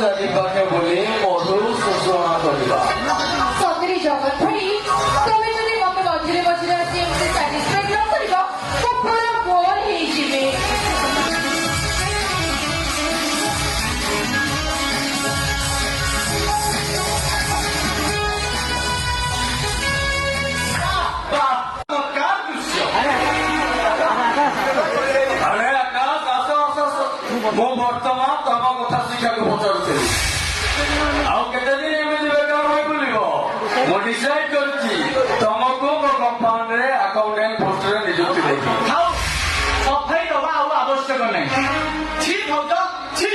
ଚାରିପାଖେ ବୁଲି ମଧୁ ଶୋଷଣ କରିବା। ସତରେ ଜଗତ ଭାଇ ତମେ ଯଦି ମତେ ମଝିରେ ମଝିରେ ଆସି ଏମିତି ସାଟିସ୍ଫାଇଡ୍ ନ କରିବ ମୁଁ ପୁରା ବୋର୍ ହେଇଯିବି। ମୁଁ ବର୍ତ୍ତମାନ ତମ କଥା ଶିକ୍ଷାକୁ ପଚାରୁଥିଲି। ଆଉ କେତେ ଦିନ ଏମିତି ବେକାର ହୋଇ ବୁଲିବ? ମୁଁ ଡିସାଇଡ୍ କରିଛି ତମକୁ ମୋ କମ୍ପାଉଣ୍ଡରେ ଆକାଉଣ୍ଟାଣ୍ଟ ପୋଷ୍ଟରେ ନିଯୁକ୍ତି ଦେବି। ସଫାଇ ଦବା ଆଉ ଆବଶ୍ୟକ ନାହିଁ। ଠିକ ହଉଛ ଛି